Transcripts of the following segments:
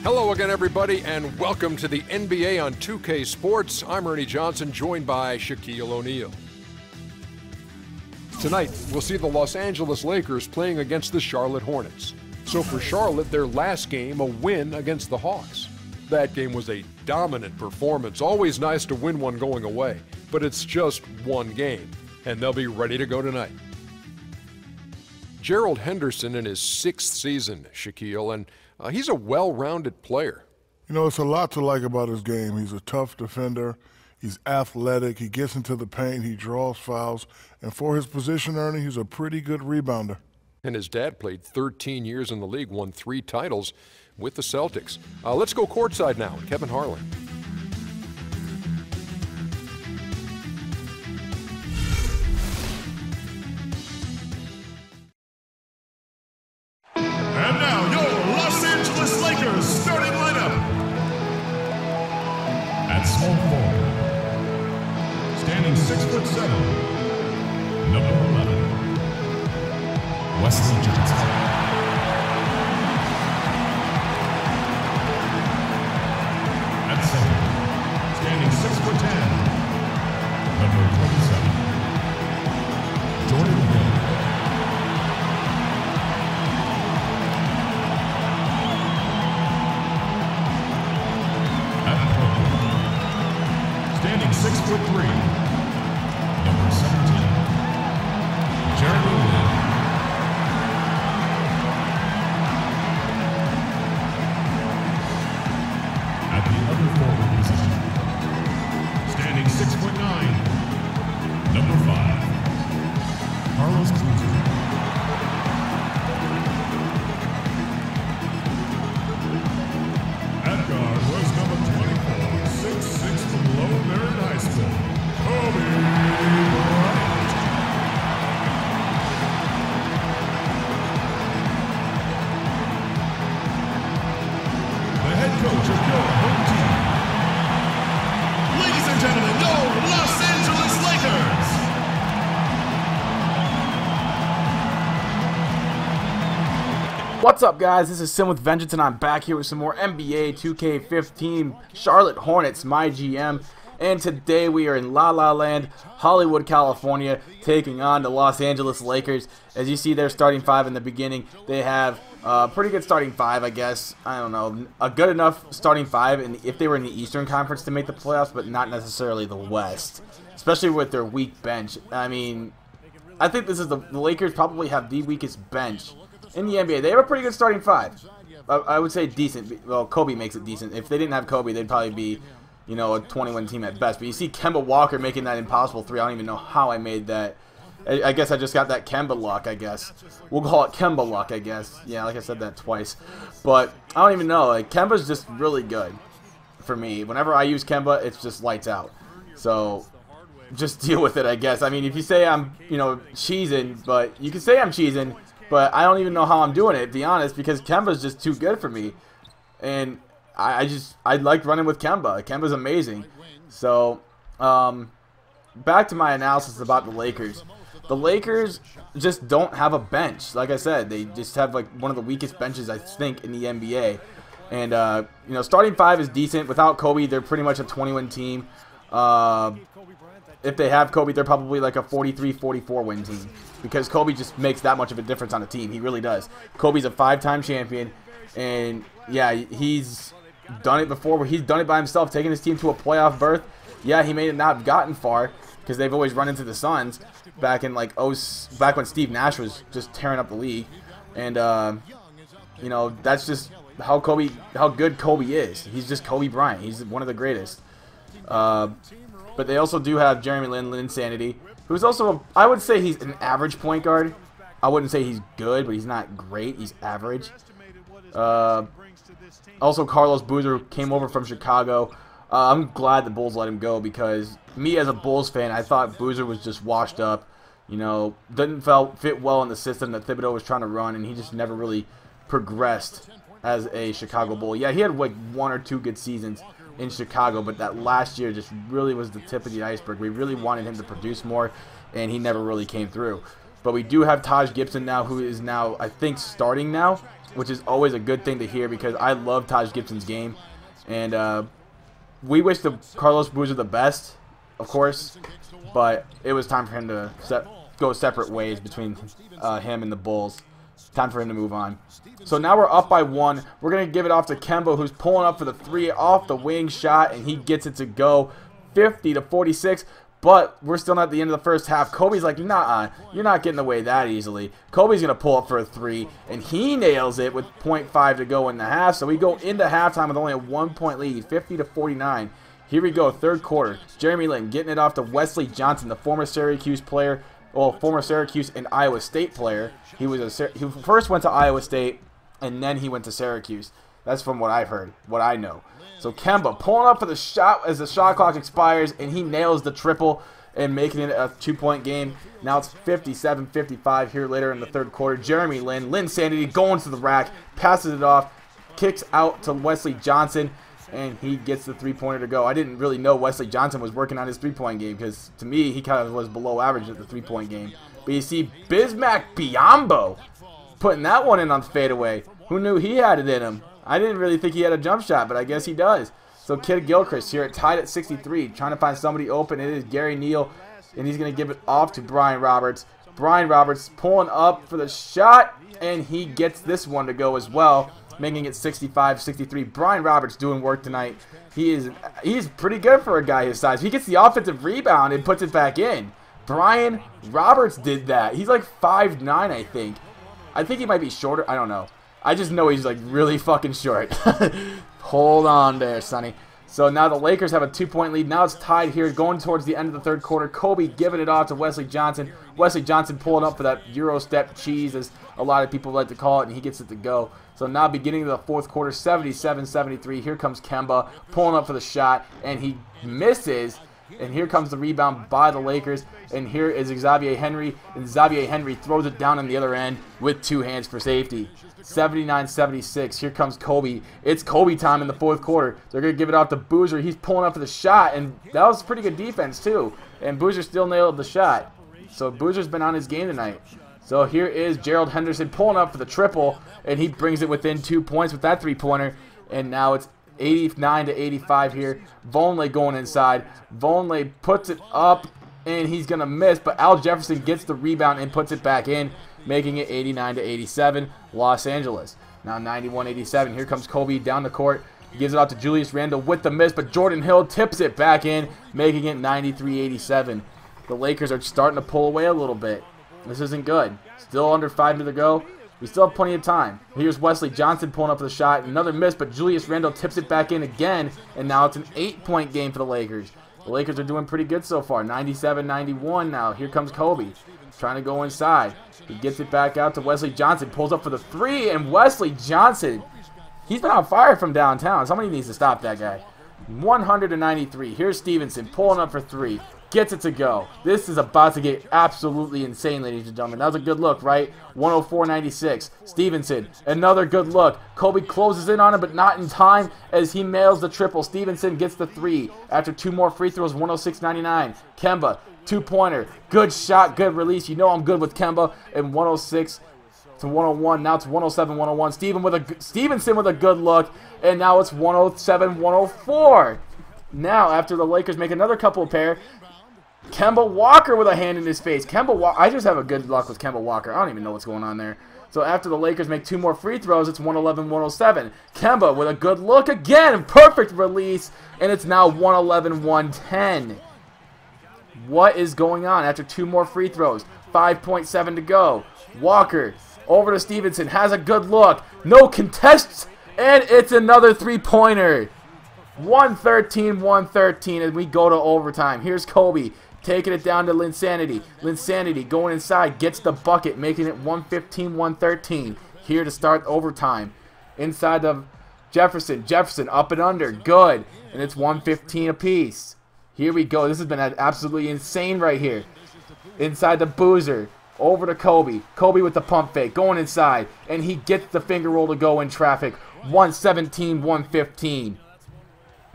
Hello again, everybody, and welcome to the NBA on 2K Sports. I'm Ernie Johnson, joined by Shaquille O'Neal. Tonight, we'll see the Los Angeles Lakers playing against the Charlotte Hornets. So for Charlotte, their last game, a win against the Hawks. That game was a dominant performance. Always nice to win one going away, but it's just one game, and they'll be ready to go tonight. Gerald Henderson in his 6th season, Shaquille, and he's a well-rounded player. You know, it's a lot to like about his game. He's a tough defender. He's athletic. He gets into the paint. He draws fouls. And for his position, Ernie, he's a pretty good rebounder. And his dad played 13 years in the league, won 3 titles with the Celtics. Let's go courtside now. Kevin Harlan. And now, your Los Angeles Lakers starting lineup. At small forward, standing 6'7", number 11, Wesley Johnson. At center, standing 6'10", number 27, Jordan Hill. Standing 6'3", number 17, Jeremy Lin. At the other forward position, standing 6'9", number 5, Carlos Boozer. At guard was number 24, 6'6" from Lone Marion High School, Kobe Bryant. The head coach of your home team. Ladies and gentlemen, your Los Angeles Lakers. What's up, guys? This is Sim with Vengeance, and I'm back here with some more NBA 2K15 Charlotte Hornets MyGM. And today we are in La La Land, Hollywood, California, taking on the Los Angeles Lakers. As you see their starting 5 in the beginning, they have a pretty good starting 5, I guess. I don't know, a good enough starting 5 and if they were in the Eastern Conference to make the playoffs, but not necessarily the West, especially with their weak bench. I mean, I think this is the Lakers probably have the weakest bench in the NBA. They have a pretty good starting 5. I would say decent. Well, Kobe makes it decent. If they didn't have Kobe, they'd probably be, you know, a 21 team at best. But you see Kemba Walker making that impossible 3. I don't even know how I made that. I guess I just got that Kemba luck, I guess. We'll call it Kemba luck, I guess. Yeah, like I said that twice. But I don't even know. Like, Kemba's just really good for me. Whenever I use Kemba, it's just lights out. So just deal with it, I guess. I mean, if you say I'm, you know, cheesing, but you can say I'm cheesing, but I don't even know how I'm doing it, to be honest, because Kemba's just too good for me. And I like running with Kemba. Kemba's amazing. So, back to my analysis about the Lakers. The Lakers just don't have a bench. Like I said, they just have like one of the weakest benches, I think, in the NBA. And, you know, starting 5 is decent. Without Kobe, they're pretty much a 21 team. If they have Kobe, they're probably like a 43-44 win team, because Kobe just makes that much of a difference on a team. He really does. Kobe's a 5-time champion, and yeah, he's done it before. He's done it by himself, taking his team to a playoff berth. Yeah, he may not have gotten far because they've always run into the Suns back in like back when Steve Nash was just tearing up the league, and you know, that's just how good Kobe is. He's just Kobe Bryant. He's one of the greatest. But they also do have Jeremy Lin Insanity, who's also, I would say he's an average point guard. I wouldn't say he's good, but he's not great. He's average. Also, Carlos Boozer came over from Chicago. I'm glad the Bulls let him go, because me as a Bulls fan, I thought Boozer was just washed up. You know, didn't fit well in the system that Thibodeau was trying to run, and he just never really progressed as a Chicago Bull. Yeah, he had like 1 or 2 good seasons in Chicago, but that last year just really was the tip of the iceberg. We really wanted him to produce more, and he never really came through. But we do have Taj Gibson now, who is now, I think, starting now, which is always a good thing to hear because I love Taj Gibson's game. And we wish Carlos Boozer the best, of course, but it was time for him to go separate ways between him and the Bulls. Time for him to move on. So now we're up by 1. We're going to give it off to Kemba, who's pulling up for the 3 off the wing shot, and he gets it to go 50-46. But we're still not at the end of the first half. Kobe's like, nah, you're not getting away that easily. Kobe's going to pull up for a 3, and he nails it with 0.5 to go in the half. So we go into halftime with only a 1-point lead, 50-49. Here we go, third quarter. Jeremy Lin getting it off to Wesley Johnson, the former Syracuse player. Well, former Syracuse and Iowa State player. He first went to Iowa State, and then he went to Syracuse. That's from what I've heard, what I know. So Kemba pulling up for the shot as the shot clock expires, and he nails the triple and making it a 2-point game. Now it's 57-55 here later in the third quarter. Jeremy Lin, Linsanity going to the rack, passes it off, kicks out to Wesley Johnson, and he gets the 3-pointer to go. I didn't really know Wesley Johnson was working on his 3-point game because, to me, he kind of was below average at the 3-point game. But you see Bismack Biyombo putting that one in on fadeaway. Who knew he had it in him? I didn't really think he had a jump shot, but I guess he does. So Kid Gilchrist here tied at 63, trying to find somebody open. It is Gary Neal, and he's going to give it off to Brian Roberts. Brian Roberts pulling up for the shot, and he gets this one to go as well, making it 65-63. Brian Roberts doing work tonight. He's pretty good for a guy his size. He gets the offensive rebound and puts it back in. Brian Roberts did that. He's like 5'9", I think. I think he might be shorter. I don't know. I just know he's like really fucking short. Hold on there, Sonny. So now the Lakers have a 2-point lead. Now it's tied here going towards the end of the third quarter. Kobe giving it off to Wesley Johnson. Wesley Johnson pulling up for that Euro step cheese, as a lot of people like to call it, and he gets it to go. So now beginning of the fourth quarter, 77-73. Here comes Kemba pulling up for the shot, and he misses. And here comes the rebound by the Lakers. And here is Xavier Henry. And Xavier Henry throws it down on the other end with 2 hands for safety. 79-76. Here comes Kobe. It's Kobe time in the fourth quarter. They're going to give it off to Boozer. He's pulling up for the shot. And that was pretty good defense, too. And Boozer still nailed the shot. So Boozer's been on his game tonight. So here is Gerald Henderson pulling up for the triple. And he brings it within 2 points with that 3-pointer. And now it's 89-85 here. Vonleh going inside. Vonleh puts it up, and he's going to miss, but Al Jefferson gets the rebound and puts it back in, making it 89-87, Los Angeles. Now 91-87. Here comes Kobe down the court. He gives it out to Julius Randle with the miss, but Jordan Hill tips it back in, making it 93-87. The Lakers are starting to pull away a little bit. This isn't good. Still under 5 minutes to go. We still have plenty of time. Here's Wesley Johnson pulling up for the shot. Another miss, but Julius Randle tips it back in again, and now it's an 8-point game for the Lakers. The Lakers are doing pretty good so far. 97-91 now. Here comes Kobe trying to go inside. He gets it back out to Wesley Johnson. Pulls up for the 3, and Wesley Johnson, he's been on fire from downtown. Somebody needs to stop that guy. 193. Here's Stevenson pulling up for 3. Gets it to go. This is about to get absolutely insane, ladies and gentlemen. That was a good look, right? 104-96. Stevenson, another good look. Kobe closes in on him, but not in time as he nails the triple. Stevenson gets the 3 after 2 more free throws, 106-99. Kemba, 2-pointer. Good shot, good release. You know I'm good with Kemba. And 106-101. Now it's 107-101. Stevenson with a good look. And now it's 107-104. Now, after the Lakers make another couple of pair, Kemba Walker with a hand in his face. I just have a good luck with Kemba Walker. I don't even know what's going on there. So after the Lakers make 2 more free throws, it's 111-107. Kemba with a good look again. Perfect release. And it's now 111-110. What is going on after 2 more free throws? 5.7 to go. Walker over to Stevenson. Has a good look. No contests. And it's another 3-pointer. 113-113 as we go to overtime. Here's Kobe taking it down to Linsanity. Linsanity going inside, gets the bucket, making it 115-113. Here to start overtime. Inside of Jefferson. Jefferson up and under. Good. And it's 115 apiece. Here we go. This has been absolutely insane right here. Inside the Boozer. Over to Kobe. Kobe with the pump fake. Going inside. And he gets the finger roll to go in traffic. 117-115.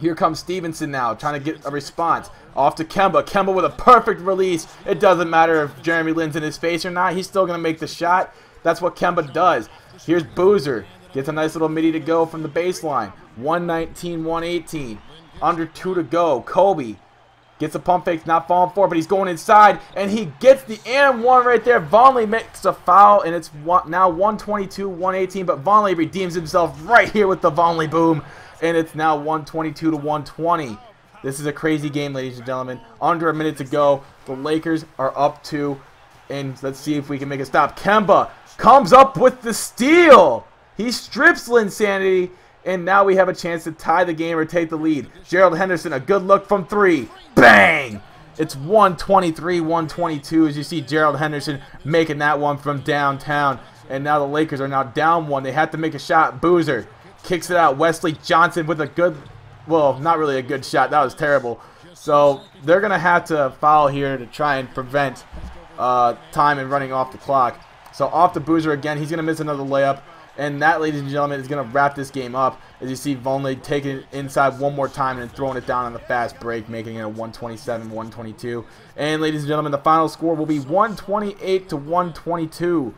Here comes Stevenson now, trying to get a response. Off to Kemba. Kemba with a perfect release. It doesn't matter if Jeremy Lin's in his face or not. He's still going to make the shot. That's what Kemba does. Here's Boozer. Gets a nice little midi to go from the baseline. 119-118. Under 2 to go. Kobe gets a pump fake, not falling for it, but he's going inside, and he gets the and one right there. Vonleh makes a foul, and it's now 122-118, but Vonleh redeems himself right here with the Vonleh boom, and it's now 122-120. This is a crazy game, ladies and gentlemen. Under a minute to go. The Lakers are up 2, and let's see if we can make a stop. Kemba comes up with the steal. He strips Linsanity, and now we have a chance to tie the game or take the lead. Gerald Henderson, a good look from 3. Bang! It's 123-122 as you see Gerald Henderson making that one from downtown. And now the Lakers are now down 1. They have to make a shot. Boozer kicks it out. Wesley Johnson with a good, well, not really a good shot. That was terrible. So they're going to have to foul here to try and prevent time and running off the clock. So off to Boozer again. He's going to miss another layup. And that, ladies and gentlemen, is going to wrap this game up. As you see Vonleh taking it inside one more time and then throwing it down on the fast break, making it a 127-122. And, ladies and gentlemen, the final score will be 128-122.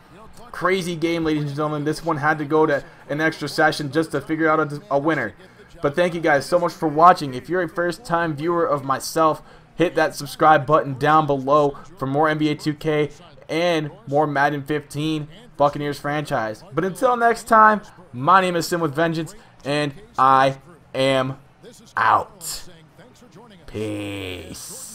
Crazy game, ladies and gentlemen. This one had to go to an extra session just to figure out a winner. But thank you guys so much for watching. If you're a first-time viewer of myself, hit that subscribe button down below for more NBA 2K and more Madden 15 Buccaneers franchise. But until next time, my name is Sim with Vengeance, and I am out. Peace.